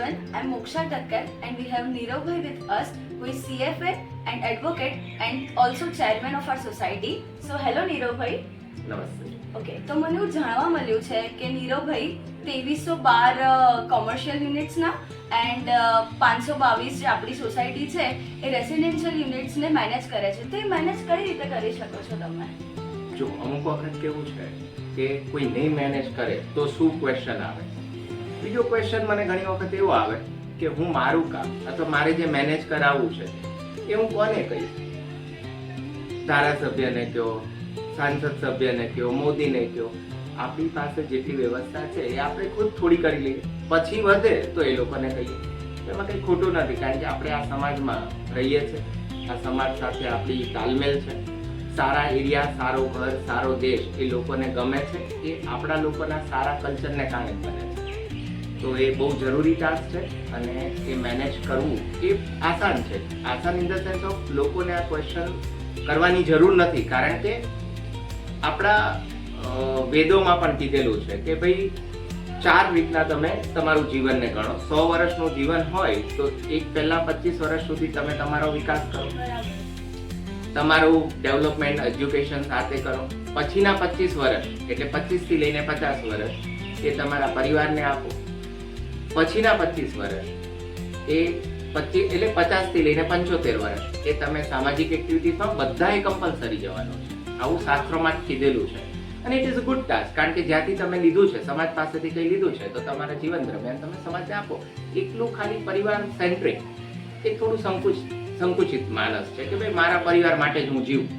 everyone, I'm Moksha Takkar and we have Nirav Bhai with us who is CFA and advocate and also chairman of our society. So hello Nirav Bhai. નમસ્તે. Okay, તો મને એવું જાણવા મળ્યું છે કે નીરવ ભાઈ 2312 કોમર્શિયલ યુનિટ્સના એન્ડ 522 જે આપણી સોસાયટી છે એ રેસિડેન્શિયલ યુનિટ્સને મેનેજ કરે છે. તો એ મેનેજ કઈ રીતે કરી શકો છો તમે? જો અમુક વખત કેવું છે કે કોઈ નહીં મેનેજ કરે તો શું ક્વેશ્ચન આવે. બીજો ક્વેશ્ચન મને ઘણી વખત એવો આવે કે હું મારું કામ અથવા મારે જે મેનેજ કરાવવું છે એ હું કોને કહીશ? ધારાસભ્યને કહો, સાંસદ સભ્યને કહો, મોદીને કહો. આપણી પાસે જેટલી વ્યવસ્થા છે એ આપણે ખુદ થોડી કરી લઈએ, પછી વધે તો એ લોકોને કહીએ. એમાં કંઈ ખોટું નથી, કારણ કે આપણે આ સમાજમાં રહીએ છીએ, આ સમાજ સાથે આપણી તાલમેલ છે. સારા એરિયા, સારો ઘર, સારો દેશ એ લોકોને ગમે છે, એ આપણા લોકોના સારા કલ્ચરને કારણે બને છે. તો એ બહુ જરૂરી ટાસ્ક છે અને એ મેનેજ કરવું એ આસાન છે. આસાન ઇન ધ સેન્સ ઓફ લોકોને આ ક્વેશ્ચન કરવાની જરૂર નથી, કારણ કે આપણા વેદોમાં પણ કીધેલું છે કે ભાઈ 4 રીતના તમે તમારું જીવનને ગણો. 100 વર્ષનું જીવન હોય તો એક પહેલા 25 વર્ષ સુધી તમે તમારો વિકાસ કરો, તમારું ડેવલપમેન્ટ એજ્યુકેશન સાથે કરો. પછીના 25 વર્ષ એટલે 25 થી લઈને 50 વર્ષ એ તમારા પરિવારને આપો. પછીના 25 વર્ષ એ 25 એટલે 50 થી લઈને 75 વર્ષ એ તમે સામાજિક એક્ટિવિટીઝમાં બધાએ કમ્પલસરી જવાનું છે. આવું શાસ્ત્રોમાં જ કીધેલું છે અને it is a good task, કારણ કે જ્યાંથી તમે લીધું છે, સમાજ પાસેથી કંઈ લીધું છે તો તમારા જીવન દરમિયાન તમે સમાજને આપો. એકલું ખાલી પરિવાર સેન્ટ્રિક એ થોડું સંકુચિત માનસ છે કે ભાઈ મારા પરિવાર માટે જ હું જીવું.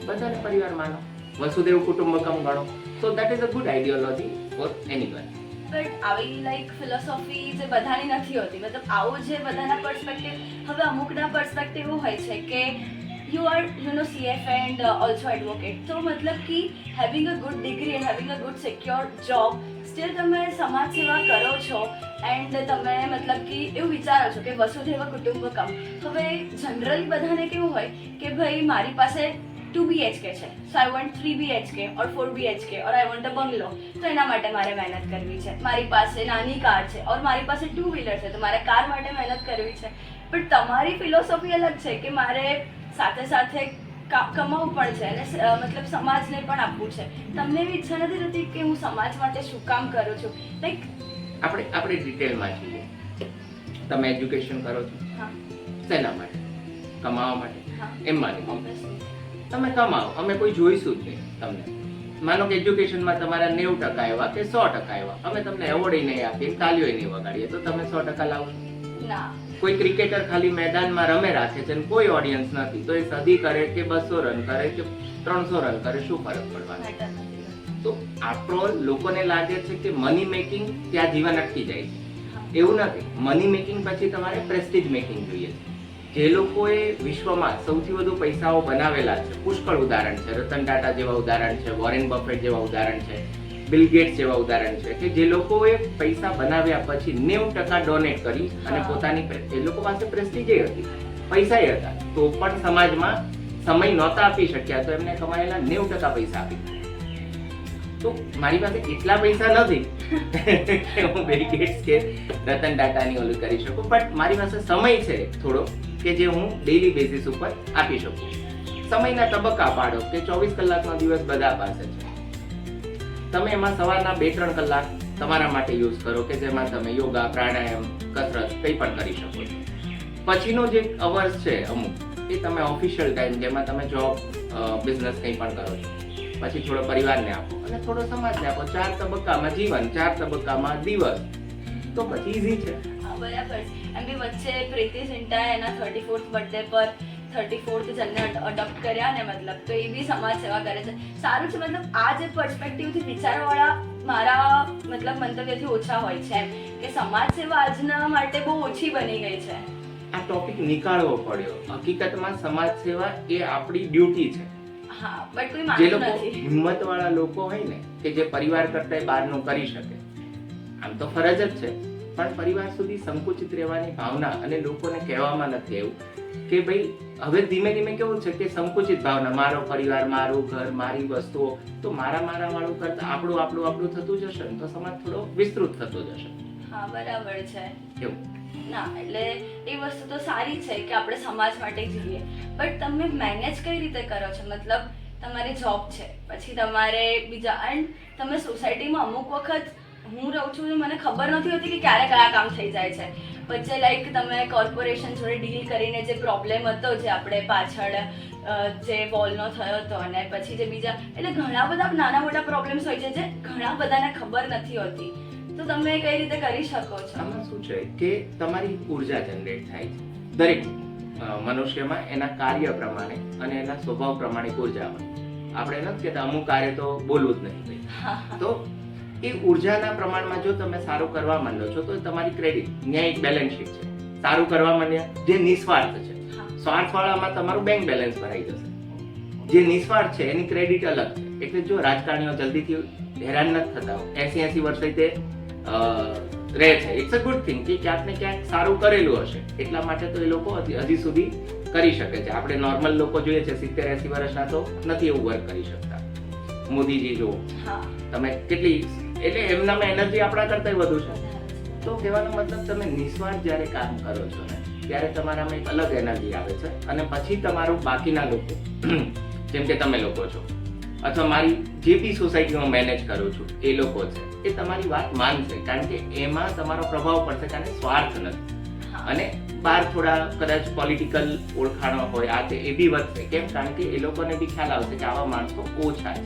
બધાને પરિવાર માનો, વસુદેવ કુટુંબકમ ગણો. So that is a good ideology for anyone. But આવી લાઈક ફિલોસોફી જે બધાની નથી હોતી, મતલબ આવું જે બધાના પર્સપેક્ટિવ, હવે અમુકના પર્સપેક્ટિવ એવું હોય છે કે you are CFA and also advocate, તો મતલબ કે having a good degree and having a good secure job still તમે સમાજ સેવા કરો છો એન્ડ તમે મતલબ કે એવું વિચારો છો કે વસુધૈવ કુટુંબકમ. હવે જનરલી બધાને કેવું હોય કે ભાઈ મારી પાસે 2 BHK છે, so I want 3 BHK or 4 BHK or I want a bungalow, તો એના માટે મારે મહેનત કરવી છે. મારી પાસે નાની કાર છે ઓર મારી પાસે 2 વ્હીલર છે, તો મારે કાર માટે મહેનત કરવી છે. પણ તમારી ફિલોસોફી અલગ છે કે મારે સાથે સાથે કમાવું પણ છે અને મતલબ સમાજને પણ આપવું છે. તમને એવી ઈચ્છા નથી થતી કે હું સમાજ માટે શું કામ કરું છું? લાઈક આપણે ડિટેલમાં છીએ. તમે એજ્યુકેશન કરો છો શેના માટે? કમાવા માટે. એમ માની તમે કમાઓ, અમે કોઈ જોઈશું જ નહીં તમને. માનો કે એજ્યુકેશનમાં તમારા 90% આવ્યા કે 100% આવ્યા, અમે તમને એવોર્ડ નહીં આપીએ, તાલીઓ નહીં વગાડીએ, તો તમે 100% લાવશો ના? કોઈ ક્રિકેટર ખાલી મેદાનમાં રમે રાખે છે અને કોઈ ઓડિયન્સ નથી, તો એ સદી કરે કે 200 રન કરે કે 300 રન કરે, શું ફરક પડવાનો? તો આફ્ટર લોકોને લાગે છે કે મની મેકિંગ ત્યાં જીવન અટકી જાય છે. એવું નથી. મની મેકિંગ પછી તમારે પ્રેસ્ટીજ મેકિંગ જોઈએ છે. જે લોકોએ વિશ્વમાં સૌથી વધુ પૈસાઓ બનાવેલા છે, પુષ્કળ ઉદાહરણ છે. રતન ટાટા જેવા ઉદાહરણ છે, વોરેન બફેટ જેવા ઉદાહરણ છે, બિલ ગેટ્સ જેવા ઉદાહરણ છે કે જે લોકોએ પૈસા બનાવ્યા પછી 90% ડોનેટ કરી અને પોતાની, એ લોકો પાસે પ્રેસ્ટીજ હતી, પૈસા હતા, તો પણ સમાજમાં સમય નહોતા આપી શક્યા, તો એમને કમાયેલા 90% પૈસા આપી. તો મારી પાસે એટલા પૈસા નથી કે હું બિલ ગેટ્સ કે રતન ટાટાની ઓલું કરી શકું, બટ મારી પાસે સમય છે થોડો કે જે હું ડેઈલી બેઝિસ ઉપર આપી શકું. સમયના તબક્કા પાડો કે 24 કલાકનો દિવસ બધા પાસે છે. તમે એમાં સવારના 2-3 કલાક તમારા માટે યુઝ કરો કે જેમાં તમે યોગા, પ્રાણાયામ, કસરત કંઈ પણ કરી શકો છો. પછીનો જે અવર્સ છે અમુક, એ તમે ઓફિશિયલ ટાઈમ જેમાં તમે જોબ, બિઝનેસ કંઈ પણ કરો છો, પછી થોડો પરિવારને આપો અને થોડો સમાજને આપો. 4 તબક્કામાં જીવન, 4 તબક્કામાં દિવસ, તો પછી ઈઝી છે. બરાબર. એમ બી વચ્ચે પ્રીતિ ઝિંટાએ એના 34th બર્થડે પર 34th જણને અડોપ્ટ કર્યા ને, મતલબ તો એ બી સમાજ સેવા કરે છે. સારું છે. મતલબ આ જે પર્સપેક્ટિવથી વિચારવાળા મારા મતલબ મંતવ્યથી ઓછા હોય છે એમ કે સમાજ સેવા આજના માટે બહુ ઓછી બની ગઈ છે. આ ટોપિક નીકાળવો પડ્યો. હકીકતમાં સમાજ સેવા એ આપણી ડ્યુટી છે. હા, બટ કોઈ જે માનતું લોકો નથી. હિંમતવાળા લોકો હોય ને કે જે પરિવાર કરતા બહારનું કરી શકે, આમ તો ફરજ જ છે, પણ પરિવાર સુધી સંકુચિત રહેવાની ભાવના અને લોકોને કહેવામાં નથી એવું કે ભાઈ હવે ધીમે ધીમે કેવું છે કે સંકુચિત ભાવના, મારો પરિવાર, મારું ઘર, મારી વસ્તુઓ, તો મારા વાળું કરતા આપણું થતું જશે ને તો સમાજ થોડો વિસ્તૃત થતો જશે. હા બરાબર છે. એવું ના એટલે એ વસ્તુ તો સારી છે કે આપણે સમાજ માટે જીવીએ, બટ તમે મેનેજ કઈ રીતે કરો છો? મતલબ તમારી જોબ છે, પછી તમારે બીજા, એન્ડ તમે સોસાયટીમાં અમુક વખત હું રહું છું, મને ખબર નથી હોતી કે ક્યારે કયા કામ થઈ જાય છે. વચ્ચે લાઈક તમે કોર્પોરેશન જોડે ડીલ કરીને જે પ્રોબ્લેમ હતો, જે આપણે પાછળ જે વોલનો થયો હતો, અને પછી જે બીજા, એટલે ઘણા બધા નાના મોટા પ્રોબ્લેમ્સ હોય છે જે ઘણા બધાને ખબર નથી હોતી. તો તમે કઈ રીતે કરી શકો છો? આમાં શું છે કે તમારી ઉર્જા જનરેટ થાય છે દરેક મનુષ્યમાં એના કાર્ય પ્રમાણે અને એના સ્વભાવ પ્રમાણે ઉર્જા હોય. આપણે નથી કહેતા અમુક કાર્ય તો બોલવું જ નહીં ભાઈ. તો એ ઉર્જાના પ્રમાણમાં જો તમે સારું કરવા માંડો છો તો તમારી ક્રેડિટ, ત્યાં એક બેલેન્સ શીટ છે. સારું કરવા માંડ્યા જે નિસ્વાર્થ છે, સ્વાર્થવાળામાં તમારું બેંક બેલેન્સ ભરાઈ જશે. જે નિસ્વાર્થ છે એની ક્રેડિટ અલગ છે. એટલે જો રાજકારણીઓ જલ્દીથી હેરાન નથી થતા, 80 વર્ષથી તે રહે છે, ઇટ્સ અ ગુડ થિંગ કે ક્યાંક ને ક્યાંક સારું કરેલું હશે, એટલા માટે તો એ લોકો હજી સુધી કરી શકે છે. આપણે નોર્મલ લોકો જોઈએ છે 70-80 વર્ષના તો નથી એવું વર્ક કરી શકતા. મોદીજી જો તમે કેટલી, એટલે એમનામાં એનર્જી આપણા કરતા વધુ છે. તો કહેવાનો મતલબ તમે નિસ્વાર્થ જ્યારે કામ કરો છો ને ત્યારે તમારામાં એક અલગ એનર્જી આવે છે, અને પછી તમારું બાકીના લોકો જેમ કે તમે લોકો છો, અથવા મારી જે બી સોસાયટીમાં મેનેજ કરું છું એ લોકો છે, એ તમારી વાત માનશે, કારણ કે એમાં તમારો પ્રભાવ પડશે, કારણ કે સ્વાર્થ નથી. અને બહાર થોડા કદાચ પોલિટિકલ ઓળખાણો હોય, આ તે એ બી વધશે. કેમ? કારણ કે એ લોકોને બી ખ્યાલ આવશે કે આવા માણસો ઓછા છે.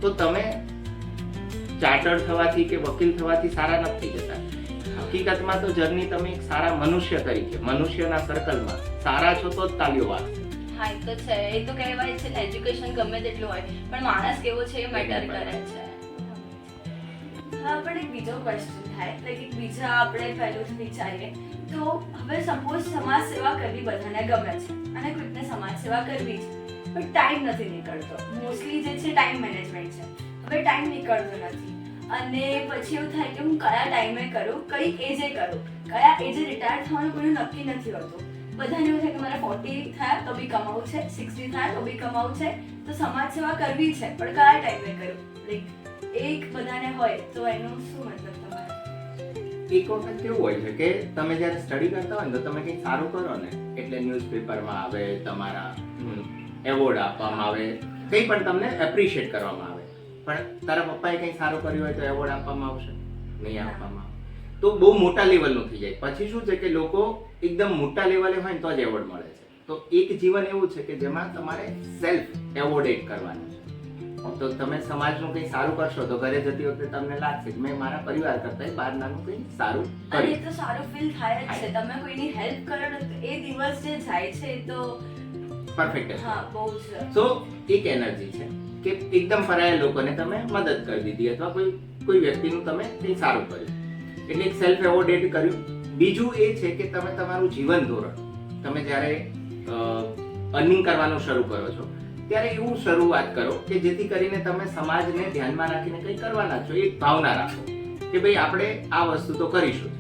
તો તમે ચાર્ટર થવાથી કે વકીલ થવાથી સારા નથી થઈ જતા. હકીકતમાં તો જર્ની તમે એક સારા મનુષ્ય તરીકે, મનુષ્યના સર્કલમાં સારા છો તો જ તાલીઓ વાગશે. હા એ તો છે, એ તો કહેવાય છે ને, એજ્યુકેશન ગમે તેટલું હોય પણ માણસ કેવો છે એ મેટર કરે છે. હા પણ એક બીજો ક્વેશ્ચન થાય, લાઈક એક બીજા આપણે પહેલું વિચારીએ તો હવે સપોઝ સમાજ સેવા કરવી બધાને ગમે છે અને કોઈકને સમાજ સેવા કરવી છે, પણ ટાઈમ નથી નીકળતો. મોસ્ટલી જે છે ટાઈમ મેનેજમેન્ટ છે. હવે ટાઈમ નીકળતો નથી, અને પછી એવું થાય કે હું કયા ટાઈમે કરું, કઈ એજે કરું, કયા એજે રિટાયર થવાનું કોઈનું નક્કી નથી હોતું. બધાને એવું થાય કે મારે 40 થાય તો બી કમાવું છે, 60 થાય તો બી કમાવું છે, તો સમાજ સેવા કરવી છે, પણ કયા ટાઈમે કરું? લાઈક એક બધાને હોય તો એનું શું મતલબ તમારે? એક વખત કેવું હોય છે કે તમે જ્યારે સ્ટડી કરતા હોય ને તો તમે કંઈક સારું કરો ને એટલે ન્યૂઝપેપરમાં આવે, તમારા એવોર્ડ આપવામાં આવે, કંઈ પણ તમને એપ્રિશિએટ કરવામાં આવે. પણ તારા પપ્પાએ કંઈ સારું કર્યું હોય તો એવોર્ડ આપવામાં આવશે નહીં? આપવામાં આવે. તો બહુ મોટા લેવલનું થઈ જાય. પછી શું છે કે લોકો એકદમ મોટા લેવલે હોય ને તો જ એવોર્ડ મળે છે. તો એક જીવન એવું છે કે જેમાં તમારે સેલ્ફ એવોર્ડેટ કરવાનું છે. તો તમે સમાજનું કંઈ સારું કરશો તો ઘરે જતી વખતે તમને લાગશે કે મેં મારા પરિવાર કરતા બહાર નાનું કંઈ સારું કર્યું. અને તો સારું ફીલ થાય જ છે. તમે કોઈની હેલ્પ કરો તો એ દિવસ જે જાય છે તો પરફેક્ટ. હા બહુ જ. તો એક એનર્જી છે કે એકદમ પરાયા લોકોને તમે મદદ કરી દીધી, અથવા કોઈ વ્યક્તિનું તમે કંઈ સારું કર્યું, એટલે એક સેલ્ફ એવોર્ડેટ કર્યું. બીજું એ છે કે તમે તમારું જીવન ધોરણ, તમે જ્યારે અર્નિંગ કરવાનું શરૂ કરો છો ત્યારે એવું શરૂઆત કરો કે જેથી કરીને તમે સમાજને ધ્યાનમાં રાખીને કંઈ કરવાના છો, એક ભાવના રાખો કે ભાઈ આપણે આ વસ્તુ તો કરીશું.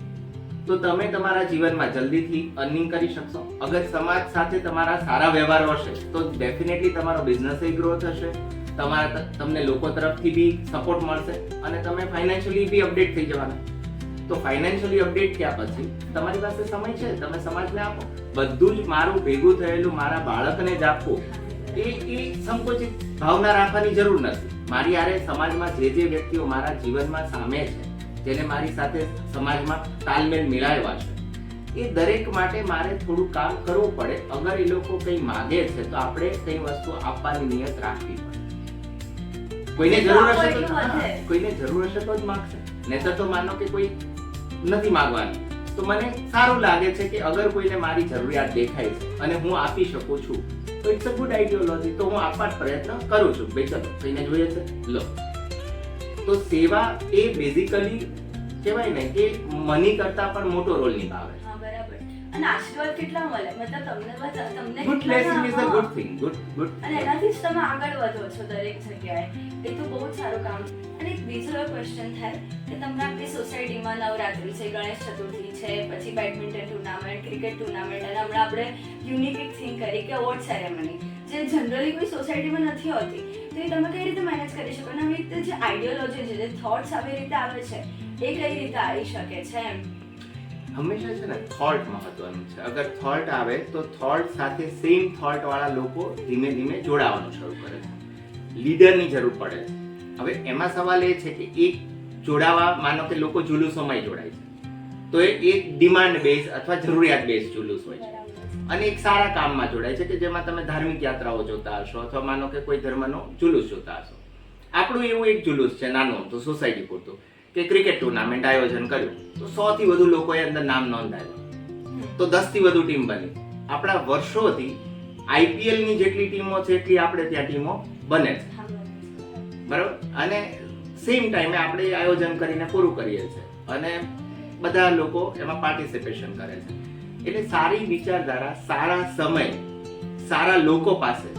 તો તમે તમારા જીવનમાં જલ્દીથી અર્નિંગ કરી શકશો. અગર સમાજ સાથે તમારા સારા વ્યવહારો હશે તો ડેફિનેટલી તમારો બિઝનેસ ગ્રો થશે, તમને લોકો તરફથી બી સપોર્ટ મળશે, અને તમે ફાઇનાન્શિયલી બી અપડેટ થઈ જવાના. તો ફાઇનાન્શિયલી અપડેટ થયા પછી તમારી પાસે સમય છે, તમે સમાજને આપો. બધું જ મારું ભેગું થયેલું મારા બાળકને જ આપવું, એ સંકોચિત ભાવના રાખવાની જરૂર નથી. મારી આરે સમાજમાં જે વ્યક્તિઓ મારા જીવનમાં સામે છે, જેને મારી સાથે સમાજમાં તાલમેલ મિલાવ્યા છે, એ દરેક માટે મારે થોડું કામ કરવું પડે. અગર એ લોકો કંઈ માગે છે તો આપણે કંઈ વસ્તુ આપવાની નિયત રાખવી પડે. કોઈને જરૂર હશે તો જ માગશે, નહીતર તો માનો કે કોઈ નથી માગવાનું. તો મને સારું લાગે છે કે અગર કોઈને મારી જરૂરિયાત દેખાય છે અને હું આપી શકું છું તો ઇટ્સ અ ગુડ આઈડિયોલોજી. તો હું આપવા પ્રયત્ન કરું છું. ભાઈ ચલો કોઈને જોઈએ છે લો. તો સેવા એ બેઝિકલી કહેવાય ને કે મની કરતા પણ મોટો રોલ નિભાવે. હા બરાબર. અને આશીર્વાદ કેટલા મળે, મતલબ તમને good blessing is a good thing. Good. અને એનાથી જ તમે આગળ વધો છો દરેક જગ્યાએ. એ તો બહુ જ સારું કામ. અને એક બીજો ક્વેશ્ચન થાય કે તમને આપણી સોસાયટીમાં નવરાત્રી છે, ગણેશ ચતુર્થી છે, પછી બેડમિન્ટન ટુર્નામેન્ટ, ક્રિકેટ ટુર્નામેન્ટ, અને હમણાં આપણે યુનિક એક થિંગ કરી કે અવોર્ડ સેરેમની. જે જનરલી કોઈ સોસાયટીમાં નથી હોતી, તો એ તમે કઈ રીતે મેનેજ કરી શકો? અને આવી રીતે જે આઈડિયોલોજી છે, જે થોટ્સ આવી રીતે આવે છે, એ કઈ રીતે આવી શકે છે એમ? હંમેશા છે ને થોટ મહત્વનું છે. અગર થોટ આવે તો થોટ સાથે સેમ થોટ વાળા લોકો ધીમે ધીમે જોડાવાનું શરૂ કરે છે. લીડરની જરૂર પડે છે. હવે એમાં સવાલ એ છે કે એક જોડાવા, માનો કે લોકો જુલુસોમાં જોડાય છે, તો એ એક ડિમાન્ડ બેઝ અથવા જરૂરિયાત બેઝ જુલુસ હોય છે. અને એક સારા કામમાં જોડાય છે કે જેમાં તમે ધાર્મિક યાત્રાઓ જોતા હશો અથવા માનો કે કોઈ ધર્મનો જુલુસ જોતા હશો. આપણું એવું એક જુલુસ છે નાનું તો સોસાયટી પૂરતું કે ક્રિકેટ ટુર્નામેન્ટ આયોજન કર્યું તો 100 થી વધુ લોકોએ અંદર નામ નોંધાવ્યું, તો 10 થી વધુ ટીમ બની. આપણા વર્ષોથી IPL ની જેટલી ટીમો છે એટલી આપણે ત્યાં ટીમો બને છે, બરાબર? અને સેમ ટાઈમે આપણે આયોજન કરીને પૂરું કરીએ છીએ અને બધા લોકો એમાં પાર્ટિસિપેશન કરે છે. એટલે સારી વિચારધારા, સારા સમય, સારા લોકો પાસે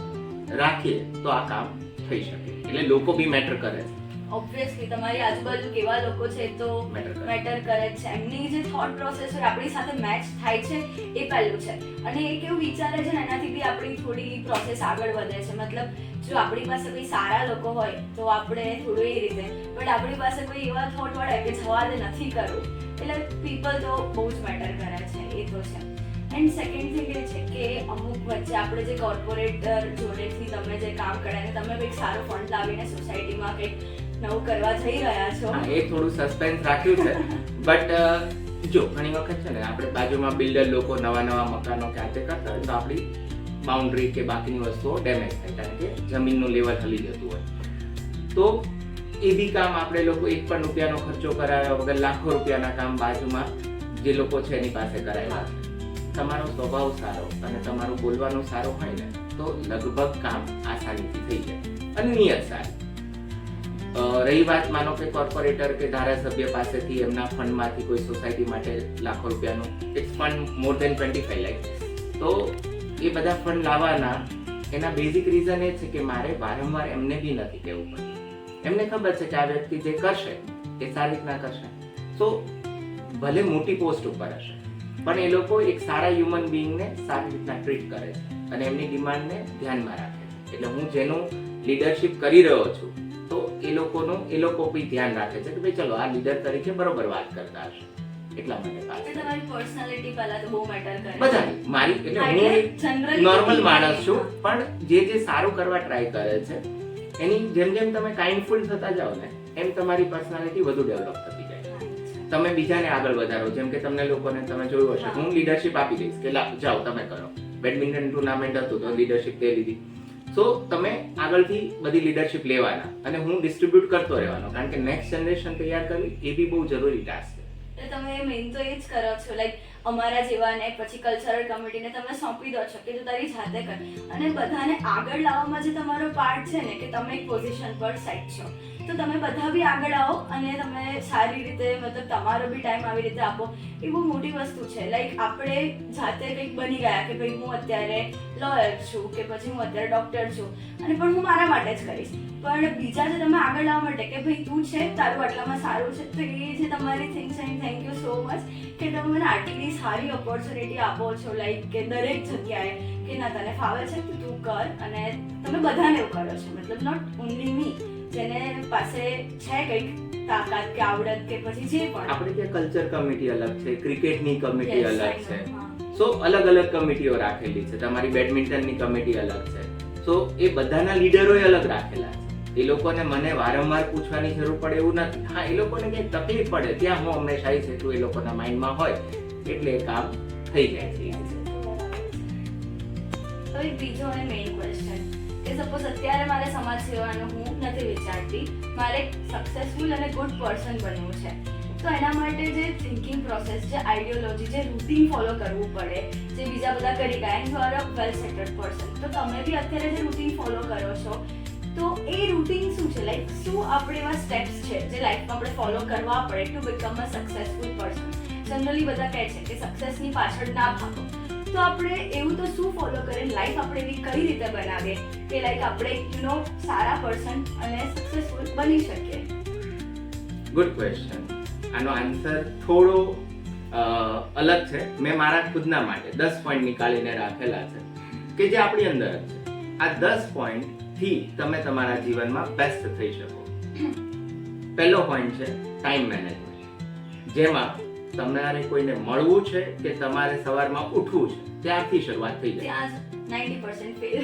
રાખીએ તો આ કામ થઈ શકે. એટલે લોકો બી મેટર કરે છે. ઓબ્વિયસલી તમારી આજુબાજુ કેવા લોકો છે તો મેટર કરે છે. એમની જે થોટ પ્રોસેસ આપણી સાથે મેચ થાય છે એ પહેલું છે. અને એ કેવું વિચારે છે ને એનાથી બી આપણી થોડી પ્રોસેસ આગળ વધે છે. મતલબ જો આપણી પાસે કોઈ સારા લોકો હોય તો આપણે થોડું એ રીતે, બટ આપણી પાસે કોઈ એવા થોટ વાળા કે જવા દે નથી કરવું, એટલે પીપલ તો બહુ જ મેટર કરે છે, એ તો છે. એન્ડ સેકન્ડ થિંગ એ છે કે અમુક વચ્ચે આપણે જે કોર્પોરેટર જોડેથી તમે જે કામ કરે અને તમે કંઈક સારો ફંડ લાવીને સોસાયટીમાં કંઈક નવું કરવા જઈ રહ્યા છો, એ થોડું સસ્પેન્સ રાખ્યું છે. બટ જો ઘણી વખત છે ને આપણે બાજુમાં બિલ્ડર લોકો નવા મકાનો કે આતે કરતા હોય તો આપણી બાઉન્ડ્રી કે બાકીની વસ્તુઓ ડેમેજ થાય, કારણ કે જમીનનું લેવલ હલી જતું હોય. તો એ બી કામ આપણે લોકો 1 પણ રૂપિયાનો ખર્ચો કરાવ્યા વગર લાખો રૂપિયાના કામ બાજુમાં જે લોકો છે એની પાસે કરાવ્યા છે. તમારો સ્વભાવ સારો અને તમારું બોલવાનું સારું હોય ને તો લગભગ કામ આસાનીથી થઈ જાય અને નિયત સારી. રહી વાત માનો કે કોર્પોરેટર કે ધારાસભ્ય પાસેથી એમના ફંડમાંથી કોઈ સોસાયટી માટે લાખો રૂપિયાનું, it's fund more than 25 lakh, તો એ બધા ફંડ લાવવાના એના બેઝિક રીઝન એ છે કે મારે વારંવાર એમને બી નથી કહેવું પડે. એમને ખબર છે કે આ વ્યક્તિ જે કરશે એ સારી રીતના કરશે. સો ભલે મોટી પોસ્ટ ઉપર હશે પણ એ લોકો એક સારા હ્યુમન બીઈંગને સારી રીતના ટ્રીટ કરે છે અને એમની ડિમાન્ડને ધ્યાનમાં રાખે છે. એટલે હું જેનું લીડરશિપ કરી રહ્યો છું તો એ લોકો બી ધ્યાન રાખે છે કે ભાઈ ચલો આ લીડર તરીકે બરોબર વાત કરતા હશે. એટલા માટે તમારી પર્સનાલિટી પહેલા તો બહુ મેટર કરે. બધાની મારી, એટલે હું નોર્મલ માણસ છું પણ જે સારું કરવા ટ્રાય કરે છે એની જેમ તમે કાઇન્ડફુલ થતા જાઓ ને એમ તમારી પર્સનાલિટી વધુ ડેવલપ થતી જાય. તમે બીજાને આગળ વધારો. જેમ કે તમને લોકોને તમે જોયું હશે હું લીડરશિપ આપી દઈશ કે જાઓ તમે કરો. બેડમિન્ટન ટુર્નામેન્ટ હતું તો લીડરશિપ તે લીધી. સો તમે આગળથી બધી લીડરશિપ લેવાના અને હું ડિસ્ટ્રીબ્યુટ કરતો રહેવાનો, કારણ કે નેક્સ્ટ જનરેશન તૈયાર કરવી એ બી બહુ જરૂરી ટાસ્ક છે. એટલે તમે મેઇન તો એ જ કરો છો, લાઈક અમારા જેવાને પછી કલ્ચરલ કમિટીને તમે સોંપી દો છો કે તું તારી જાતે કર, અને બધાને આગળ લાવવામાં જે તમારો પાર્ટ છે ને કે તમે એક પોઝિશન પર સેટ છો તો તમે બધા બી આગળ આવો અને તમે સારી રીતે મતલબ તમારો બી ટાઈમ આવી રીતે આપો. એ બહુ મોટી વસ્તુ છે. લાઈક આપણે જાતે કંઈક બની ગયા કે ભાઈ હું અત્યારે લોયર છું કે પછી હું અત્યારે ડોક્ટર છું અને પણ હું મારા માટે જ કરીશ, પણ બીજા જે તમે આગળ લાવવા માટે કે ભાઈ તું છે તારું આટલામાં સારું છે, તો એ જે તમારી things and thank you so much કે તમે મને આટલી સારી ઓપોર્ચ્યુનિટી આપો છો, લાઈક કે દરેક જગ્યાએ કે ના તને ફાવે છે તો તું કર, અને તમે બધાને એવું કરો છો. મતલબ નોટ ઓનલી મી, જેને પાસે છે કંઈક તાકાત કે આવડત કે પછી જે પણ. આપણે ત્યાં કલ્ચર કમિટી અલગ છે, ક્રિકેટની કમિટી અલગ છે, સો અલગ અલગ કમિટીઓ રાખેલી છે. તમારી બેડમિન્ટનની કમિટી અલગ છે. સો એ બધાના લીડરોએ અલગ રાખેલા છે. એ લોકોને મને વારંવાર પૂછવાની જરૂર પડે એવું નથી. હા, એ લોકોને કંઈક તકલીફ પડે ત્યાં હું હંમેશા આવી શકું એ લોકોના માઇન્ડમાં હોય એટલે એ કામ થઈ જાય છે. હવે બીજો અને મેઇન ક્વેશ્ચન કે સપોઝ અત્યારે મારે સમાજ સેવાનું હું નથી વિચારતી, મારે સક્સેસફુલ અને ગુડ પર્સન બનવું છે, તો એના માટે જે થિંકિંગ પ્રોસેસ, જે આઈડિયોલોજી, જે રૂટીન ફોલો કરવું પડે જે બીજા બધા કરી ગયા and you are a well settled person, તો તમે બી અત્યારે જે રૂટીન ફોલો કરો છો તો એ રૂટીન શું છે? લાઈક શું આપણે એવા સ્ટેપ્સ છે જે લાઈફમાં આપણે ફોલો કરવા પડે to become a successful person? Generally બધા કહે છે કે સક્સેસની પાછળ ના ભાગો, તો આપણે એવું તો શું ફોલો કરીએ, લાઈફ આપણે એવી કઈ રીતે બનાવીએ કે લાઈક આપણે સારા પર્સન અને સક્સેસફુલ બની શકીએ? Good question. આનો આન્સર થોડો અલગ છે. મેં મારા ખુદના માટે 10 પોઈન્ટ નીકાળીને રાખેલા છે કે જે આપણી અંદર છે. આ 10 પોઈન્ટ થી તમે તમારા જીવનમાં બેસ્ટ થઈ શકો. પહેલો પોઈન્ટ છે ટાઈમ મેનેજમેન્ટ, જેમાં તમારે કોઈને મળવું છે કે તમારે સવારમાં ઉઠવું છે ત્યારથી શરૂઆત થઈ જાય. ત્યાં 90% ફેલ.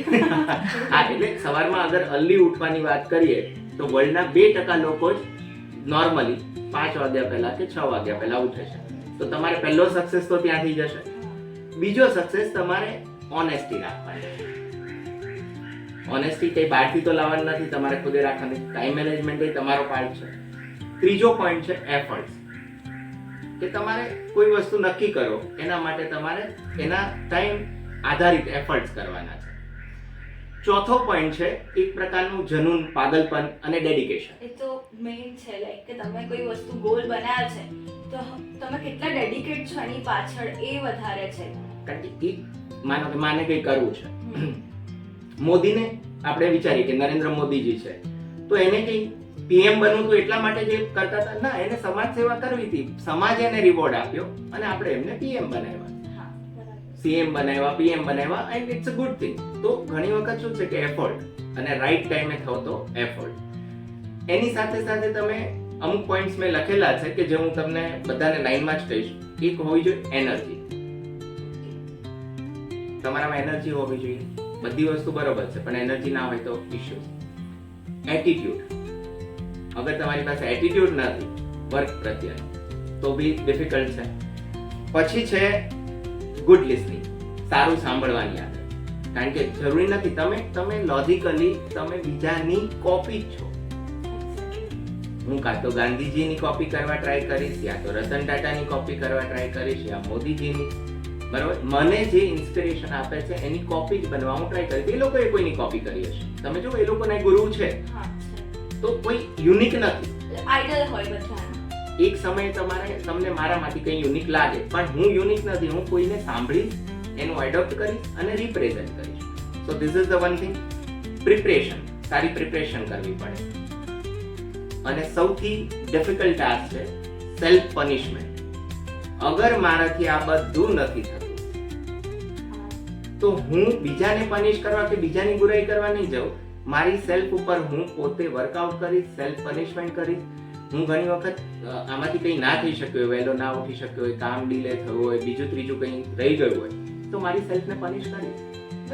હા, એટલે સવારમાં અગર અર્લી ઉઠવાની વાત કરીએ તો વર્લ્ડના 2% લોકો જ નોર્મલી 5 વાગ્યા પહેલા કે 6 વાગ્યા પહેલા ઉઠે છે. તો તમારે પહેલો સક્સેસ તો ત્યાંથી જશે. બીજો સક્સેસ તમારે ઓનેસ્ટી રાખવાની. ઓનેસ્ટી કઈ બહારથી તો લાવવાની નથી, તમારે ખુદે રાખવાની. ટાઈમ મેનેજમેન્ટ એ તમારો પાર્ટ છે. ત્રીજો પોઈન્ટ છે એફર્ટ્સ, કે તમારે કોઈ વસ્તુ નક્કી કરો એના માટે તમારે એના ટાઈમ આધારિત એફર્ટ્સ કરવાના છે. ચોથો પોઈન્ટ છે એક પ્રકારનું જનૂન, પાગલપન અને ડેડિકેશન. એ તો મેઇન છે, લાઈક કે તમે કોઈ વસ્તુ ગોલ બનાવ્યો છે તો તમે કેટલા ડેડિકેટ છો એની પાછળ, એ વધારે છે. કારણ કે માનો કે માને કંઈ કરવું છે, મોદીને આપણે વિચારીએ કે નરેન્દ્ર મોદીજી છે તો એને કંઈ પીએમ બનવું તો એટલા માટે જે કરતા હતા ના, એને સમાજ સેવા કરવી હતી, સમાજે એને રિવોર્ડ આપ્યો અને આપણે એમને પીએમ બનાવ્યા, સીએમ બનાવ્યા, પીએમ બનાવ્યા, and it's a good thing. તો ઘણી વખત શું છે કે એફર્ટ અને રાઈટ ટાઈમે થતો એફર્ટ. એની સાથે સાથે તમે અમુક પોઈન્ટ્સ મેં લખેલા છે કે જે હું તમને બધાને લાઈનમાં જ કહીશ. એક હોવી જોઈએ એનર્જી. તમારામાં એનર્જી હોવી જોઈએ. બધી વસ્તુ બરોબર છે પણ એનર્જી ના હોય તો ઇશ્યુ. એટીટ્યુડ, અગર તમારી પાસે એટીટ્યુડ નથી વર્ક પ્રત્યેનો તો બી ડિફિકલ્ટ છે. પછી છે ગુડ લિસનિંગ, સારું સાંભળવાની આદત. કારણ કે જરૂરી નથી તમે લોજિકલી તમે બીજાની કોપી જ છો. હું કાં તો ગાંધીજીની કોપી કરવા ટ્રાય કરીશ, યા તો રતન ટાટાની કોપી કરવા ટ્રાય કરીશ, યા મોદીજીની. બરાબર, મને જે ઇન્સ્પિરેશન આપે છે એની કોપી જ બનવા હું ટ્રાય કરીશ. એ લોકોએ કોઈની કોપી કરી હશે. તમે જો એ લોકોના ગુરુ છે તો કોઈ યુનિક નથી, આઈડલ હોય બધાના. એક સમયે તમને મારામાંથી કંઈ યુનિક લાગે પણ હું યુનિક નથી. હું કોઈને સાંભળીશ, એનું એડોપ્ટ કરીશ અને રિપ્રેઝન્ટ કરીશ. સો this is the one thing. Preparation, સારી પ્રિપરેશન કરવી પડે. અને સૌથી ડિફિકલ્ટ ટાસ્ક છે સેલ્ફ પનિશમેન્ટ. અગર મારાથી આ બધું નથી થતું તો હું બીજાને પનિશ કરવા કે બીજાની બુરાઈ કરવા નહીં જાઉં. મારી સેલ્ફ ઉપર હું પોતે વર્કઆઉટ કરીશ, સેલ્ફ પનિશમેન્ટ કરીશ. હું ઘણી વખત આમાંથી કંઈ ના થઈ શક્યું હોય, વહેલો ના ઉઠી શક્યો હોય, કામ ડીલે થયું હોય, બીજું ત્રીજું કંઈ રહી ગયું હોય તો મારી સેલ્ફને પનિશ કરીશ.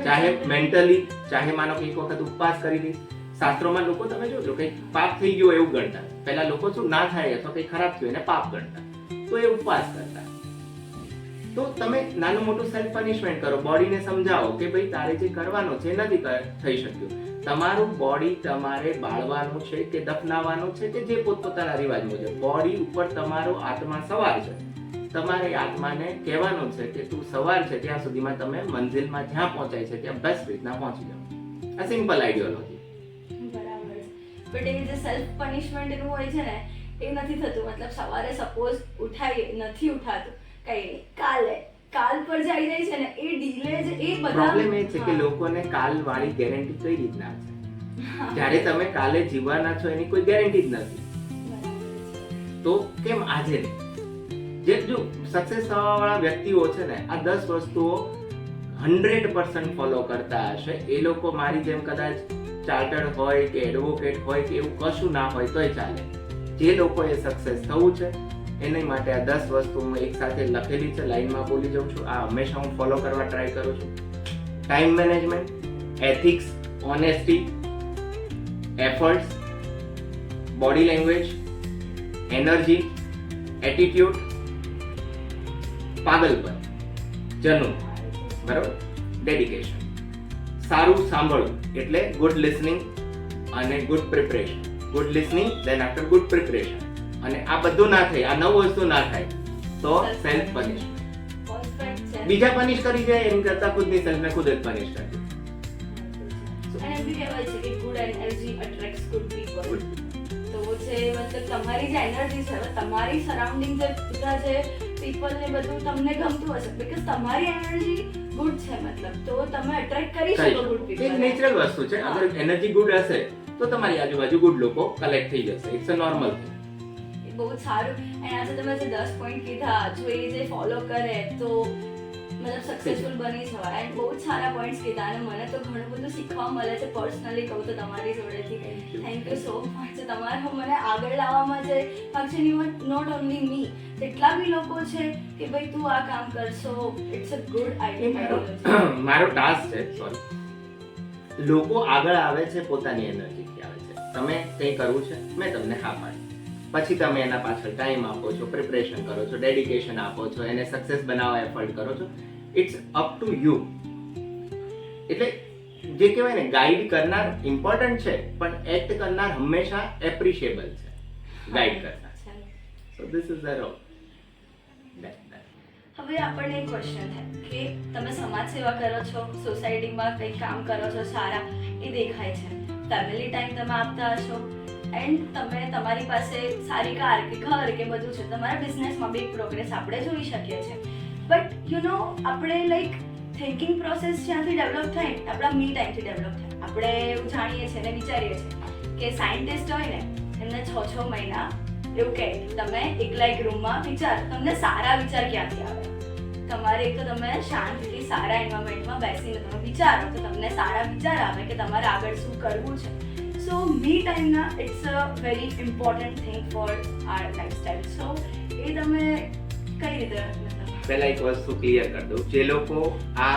ચાહે મેન્ટલી, ચાહે માનો કે એક વખત ઉપવાસ કરી દઈશ. શાસ્ત્રોમાં લોકો તમે જોજો કંઈક પાપ થઈ ગયો એવું ગણતા. પહેલા લોકો શું ના થાય અથવા કંઈ ખરાબ થયું એને પાપ ગણતા, તો એ ઉપવાસ કરતા. તો તમે નાનું મોટું સેલ્ફ પનિશમેન્ટ કરો. બોડીને સમજાવો કે ભાઈ તારે જે કરવાનું છે નથી થઈ શક્યું. તમારું બોડી તમારે બાળવાનું છે કે દફનાવવાનું છે કે જે પોતપોતાના રિવાજ મુજબ. બોડી ઉપર તમારો આત્મા સવાર છે. તમારે આત્માને કહેવાનું છે કે તું સવાર છે ત્યાં સુધીમાં તમે મંજિલમાં જ્યાં પહોંચાય છે ત્યાં બેસ્ટ રીતના પહોંચી જાઓ. આ સિમ્પલ આઈડિયોલોજી. બરાબર. બટ એ જે સેલ્ફ પનિશમેન્ટ એનું હોય છે ને એ નથી થતું. મતલબ સવારે સપોઝ ઉઠાય નથી ઉઠાતું, કઈ નહીં, કાલ પર જઈ જાય છે ને એ ડીલે જ એ બધા. પ્રોબ્લેમ એ છે કે લોકોને કાલ વાળી ગેરંટી કઈ રીતના છે, જ્યારે તમે કાલે જીવવાના છો એની કોઈ ગેરંટી જ નથી. તો કેમ આજે જે જો સક્સેસ થવા વાળા વ્યક્તિઓ છે ને આ 10 વસ્તુઓ 100% ફોલો કરતા હશે. એ લોકો મારી જેમ કદાચ ચાર્ટર્ડ હોય કે એડવોકેટ હોય કે એવું કશું ના હોય તોય ચાલે. જે લોકોએ સક્સેસ થવું છે એની માટે આ 10 વસ્તુ હું એક સાથે લખેલી છે, લાઈનમાં બોલી જાઉં છું. આ હંમેશા હું ફોલો કરવા ટ્રાય કરું છું. Time management, ethics, honesty, efforts, body language, energy, attitude, પાગલપન, જનૂન, બરાબર, ડેડિકેશન. સારું સાંભળવું એટલે ગુડ લિસનિંગ અને good preparation. Good listening then after good preparation. અને આ બધું ના થાય, આ 9 વસ્તુ ના થાય તો સેલ્ફ પનિશમેન્ટ. બીજા પનિશ કરી જાય એમ કરતા ખુદની સેલ્ફને ખુદ જ પનિશ કરે. અને એમ બી કહેવાય છે કે ગુડ એનર્જી અટ્રેક્ટ્સ ગુડ પીપલ. તો જે મતલબ તમારી જે એનર્જી છે, તમારી સરાઉન્ડિંગ જે બધા જે પીપલ ને બધું તમને ગમતું હશે બીકોઝ તમારી એનર્જી ગુડ છે, મતલબ તો તમે અટ્રેક્ટ કરી શકો ગુડ પીપલ. એક નેચરલ વસ્તુ છે. અગર એનર્જી ગુડ હશે તો તમારી આજુબાજુ ગુડ લોકો કલેક્ટ થઈ જશે. It's a normal thing. બહુ સારું. અને આજે તમે જે 10 પોઈન્ટ કીધા જો એ જે ફોલો કરે તો મતલબ સક્સેસફુલ બની જવાય. એન્ડ બહુ જ સારા પોઈન્ટ્સ કીધા અને મને તો ઘણું બધું શીખવા મળે છે પર્સનલી કહું તો તમારી જોડેથી. Thank you so much. તમારો મને આગળ લાવવામાં જે ફંક્શન નોટ ઓનલી મી, જેટલા બી લોકો છે કે ભાઈ તું આ કામ કરશો, ઇટ્સ અ ગુડ આઈડિયા. મારો ટાસ્ક છે, સોરી, લોકો આગળ આવે છે પોતાની એનર્જીથી આવે છે. તમે કંઈ કરવું છે, મેં તમને હા પાડી, પછી તમે એના પાછળ ટાઈમ આપો છો, પ્રિપરેશન કરો છો, ડેડિકેશન આપો છો, એને સક્સેસ બનાવવા એફર્ટ કરો છો. It's up to you. એટલે જે કહેવાય ને, ગાઈડ કરનાર ઇમ્પોર્ટન્ટ છે, પણ એક્ટ કરનાર હંમેશા એપ્રિશિએબલ છે ગાઈડ કરતા. So this is the role. હવે આપણને એક ક્વેશ્ચન થાય કે તમે સમાજ સેવા કરો છો, સોસાયટીમાં કંઈક કામ કરો છો સારા, એ દેખાય છે. ફેમિલી ટાઈમ તમે આપતા હશો એન્ડ તમે તમારી પાસે સારી કાર કે ઘર કે બધું છે, તમારા બિઝનેસમાં બિગ પ્રોગ્રેસ આપણે જોઈ શકીએ છીએ. બટ યુ નો, આપણે લાઈક થિંકિંગ પ્રોસેસ જ્યાંથી ડેવલપ થાય ને, આપણા મી ટાઈમથી ડેવલપ થાય. આપણે એવું જાણીએ છીએ ને વિચારીએ છીએ કે સાયન્ટિસ્ટ હોય ને, એમને 6 મહિના એવું કહે તમે એકલા એક રૂમમાં વિચાર, તમને સારા વિચાર ક્યાંથી આવે? તમારે એક તો તમે શાંતિથી સારા એન્વાયરમેન્ટમાં બેસીને તમે વિચારો તો તમને સારા વિચાર આવે કે તમારે આગળ શું કરવું છે. સો મી ટાઈમના it's a very important thing for our lifestyle. So એ તમે કઈ રીતે? પહેલા એક વસ્તુ ક્લિયર કરી દઉં, જે લોકો આ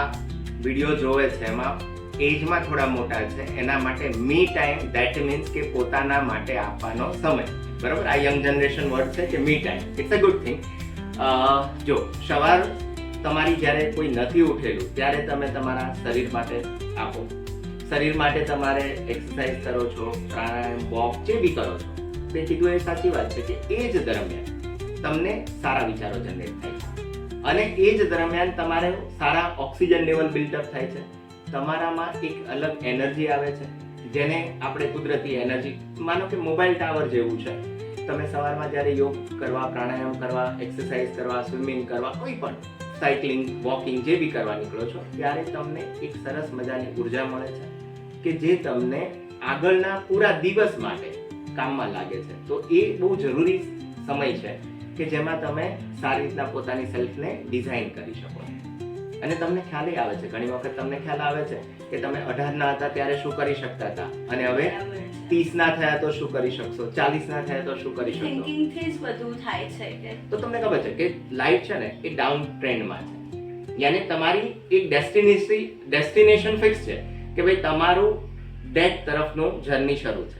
વિડીયો જોવે છે એમાં એજમાં થોડા મોટા છે, એના માટે મી ટાઈમ ધેટ મીન્સ કે પોતાના માટે આપવાનો સમય. બરાબર? આ યંગ જનરેશન વર્ડ છે કે me time. It's a good thing. જો સવાર તમારી જ્યારે કોઈ નથી ઉઠેલું ત્યારે તમે તમારા શરીર માટે આપો. શરીર માટે તમારે એક્સરસાઇઝ કરો છો, પ્રાણાયામ, વોક જે બી કરો છો, તે કીધું એ સાચી વાત છે કે એ જ દરમિયાન તમને સારા વિચારો જનરેટ થાય છે અને એ જ દરમિયાન તમારે સારા ઓક્સિજન લેવલ બિલ્ટઅપ થાય છે. તમારામાં એક અલગ એનર્જી આવે છે, જેને આપણે કુદરતી એનર્જી માનો કે મોબાઈલ ટાવર જેવું છે. તમે સવારમાં જ્યારે યોગ કરવા, પ્રાણાયામ કરવા, એક્સરસાઇઝ કરવા, સ્વિમિંગ કરવા, કોઈ પણ સાયકલિંગ, વોકિંગ જે બી કરવા નીકળો છો, ત્યારે તમને એક સરસ મજાની ઉર્જા મળે છે કે જે તમને આગળના પૂરા દિવસ માટે કામમાં લાગે છે. તો એ બહુ જરૂરી સમય છે કે જેમાં તમે સારી રીતના પોતાની સેલ્ફને ડિઝાઇન કરી શકો. અને તમને ખ્યાલ આવે છે, ઘણી વખત તમને ખ્યાલ આવે છે કે તમે 18 ના હતા ત્યારે શું કરી શકતા હતા અને હવે 30 ના થયા તો શું કરી શકશો, 40 ના થયા તો શું કરી શકશો. થિંકિંગથી જ બધું થાય છે કે તો તમને ખબર છે કે લાઈફ છે ને એ ડાઉન ટ્રેન્ડમાં છે. યાની તમારી એક ડેસ્ટિનેશન ફિક્સ છે કે ભાઈ તમારું ડેથ તરફનું જર્ની શરૂ છે.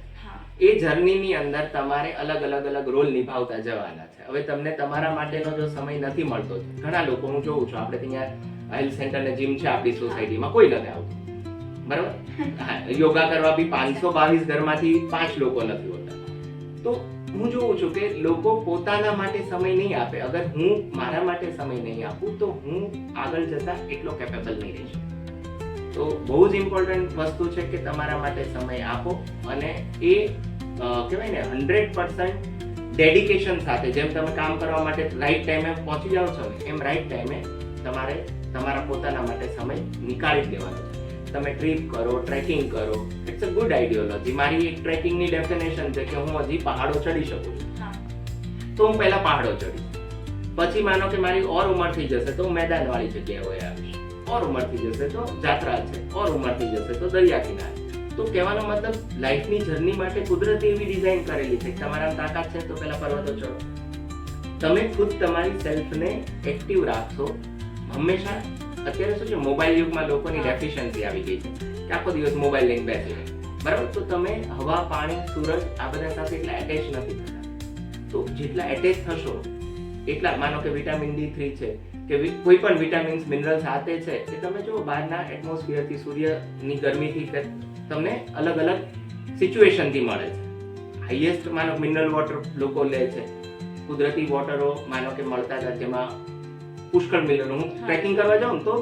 એ જર્નીની અંદર તમારે અલગ અલગ રોલ નિભાવતા જવાના છે. હવે તમને તમારા માટેનો જો સમય નથી મળતો, ઘણા લોકો હું જોઉં છું, આપણે ત્યાં હેલ્થ સેન્ટર ને જીમ છે આપણી સોસાયટીમાં, કોઈ નથી આવતું. બરાબર? યોગા કરવા બી 522 ઘરમાંથી 5 લોકો નથી હોતા. તો હું જોઉં છું કે લોકો પોતાના માટે સમય નહીં આપે. અગર હું મારા માટે સમય નહીં આપું તો હું આગળ જતા એટલો કેપેબલ નહીં રહી શકું. તો બહુ જ ઇમ્પોર્ટન્ટ વસ્તુ છે કે તમારા માટે સમય આપો અને એ કહેવાય ને 100% ડેડિકેશન સાથે. જેમ તમે કામ કરવા માટે રાઈટ ટાઈમે પહોંચી જાઓ છો ને, એમ રાઈટ ટાઈમે તમારે તમારા પોતાના માટે સમય નીકાળી દેવાનો છે. તમે ટ્રીપ કરો, ટ્રેકિંગ કરો, ઇટ્સ અ ગુડ આઈડિયોલોજી. મારી એક ટ્રેકિંગની ડેફિનેશન છે કે હું હજી પહાડો ચડી શકું છું તો હું પહેલા પહાડો ચડીશ. પછી માનો કે મારી ઓર ઉંમર થઈ જશે તો હું મેદાનવાળી જગ્યાએ આવીશ. ઓર ઉંમર થઈ જશે તો જાત્રા છે, ઓર ઉંમર થઈ જશે તો દરિયા કિનારે. તો કહેવાનો મતલબ લાઈફની જર્ની માટે કુદરતે એવી ડિઝાઇન કરેલી છે કે તમારા તાકાત છે તો પહેલા પર્વતો ચડો. તમે ખુદ તમારી સેલ્ફને એક્ટિવ રાખશો. હંમેશા અત્યારે શું છે, મોબાઈલ યુગમાં લોકોની ડેફિશિયન્સી આવી ગઈ છે કે આખો દિવસ મોબાઈલ લઈને બેસી રહે. બરાબર? તો તમે હવા, પાણી, સૂરજ આ બધા સાથે એટલા એટેચ નથી થતા. તો જેટલા એટેચ થશો એટલા, માનો કે વિટામિન D3 છે કે કોઈ પણ વિટામિન્સ, મિનરલ્સ આતે છે એ તમે જો બહારના એટમોસ્ફિયરથી, સૂર્યની ગરમીથી તમને અલગ અલગ સિચ્યુએશનથી મળે છે. હાઈએસ્ટ માનો મિનરલ વોટર લોકો લે છે. કુદરતી વોટરો માનો કે મળતા હતા, જેમાં પુષ્કળ મિનરલ. હું ટ્રેકિંગ કરવા જાઉં તો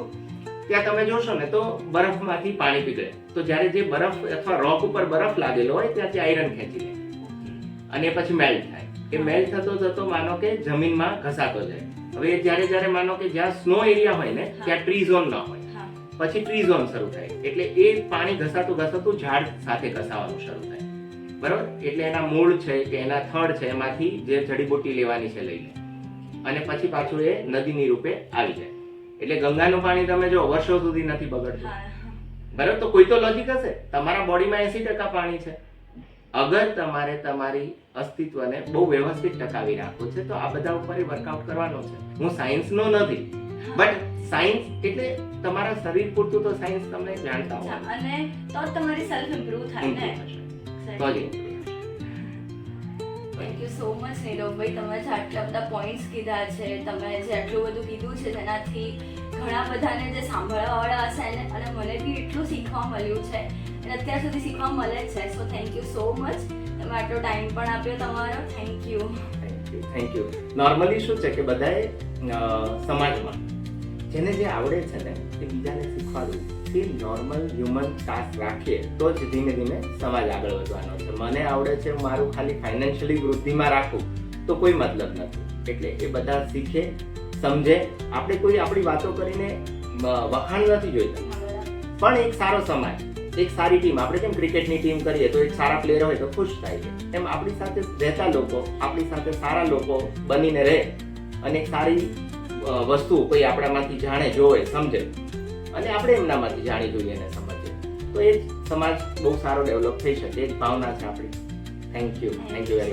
ત્યાં તમે જોશો ને તો બરફમાંથી પાણી પીગળે. તો જ્યારે જે બરફ અથવા રોક ઉપર બરફ લાગેલો હોય ત્યાંથી આયરન ખેંચી લે અને પછી મેલ્ટ થાય. એ મેલ્ટ થતો થતો માનો કે જમીનમાં ઘસાતો જાય. હવે જ્યારે માનો કે જ્યાં સ્નો એરિયા હોય ને ત્યાં ટ્રી ઝોન ન હોય, પછી ટ્રી ઝોન શરૂ થાય એટલે એ પાણી ઘસાતું ઝાડ સાથે ઘસાવાનું શરૂ થાય. બરાબર? એટલે એના મૂળ છે કે એના થડ છે એમાંથી જે જડીબુટ્ટી લેવાની છે લઈ લે અને પછી પાછું એ નદીની રૂપે આવી જાય. એટલે ગંગાનું પાણી તમે જો વર્ષો સુધી નથી બગડતું, હા બરાબર? તો કોઈ તો લોજિક હશે. તમારા બોડીમાં 80% પાણી છે. અગર તમારે તમારી અસ્તિત્વને બહુ વ્યવસ્થિત ટકાવી રાખવું છે તો આ બધા ઉપર વર્કઆઉટ કરવાનું છે. હું સાયન્સનો નથી, બટ સાયન્સ એટલે તમારા શરીર પૂરતું તો સાયન્સ તમે જાણતા હો, અને તો જ તમારી સેલ્ફ ઇમ્પ્રૂવ થાય ને. તો જ improve થશે. Thank you so much Niravbhai, તમે જે આટલા બધા પોઈન્ટ્સ કીધા છે, તમે જે આટલું બધું કીધું છે જેનાથી ઘણા બધાને જે સાંભળવાવાળા હશે અને મને બી એટલું શીખવા મળ્યું છે અને અત્યાર સુધી શીખવા મળે જ છે. So thank you so much, તમે આટલો ટાઈમ પણ આપ્યો તમારો. Thank you. Thank you. Normally શું છે કે બધાએ સમાજમાં જેને જે આવડે છે ને એ બીજાને શીખવાડવું એ નોર્મલ હ્યુમન ટાસ્ક રાખીએ તો જ ધીમે ધીમે સમાજ આગળ વધવાનો છે. મને આવડે છે મારું ખાલી ફાઇનાન્શિયલી વૃદ્ધિમાં રાખવું તો કોઈ મતલબ નથી. એટલે એ બધા શીખે, સમજે. આપણે કોઈ આપણી વાતો કરીને વખાણ નથી જોઈતા, પણ એક સારો સમાજ, એક સારી ટીમ, આપણે જેમ ક્રિકેટની ટીમ કરીએ તો એક સારા પ્લેયર હોય તો ખુશ થાય છે, એમ આપણી સાથે રહેતા લોકો, આપણી સાથે સારા લોકો બનીને રહે અને એક સારી વસ્તુ કોઈ આપણામાંથી જાણે, જોવે, સમજે અને આપણે એમનામાંથી જાણી જોઈએ અને સમજીએ તો એ સમાજ બહુ સારો ડેવલપ થઈ શકે. એ જ ભાવના છે આપણી. Thank you. Thank you very much.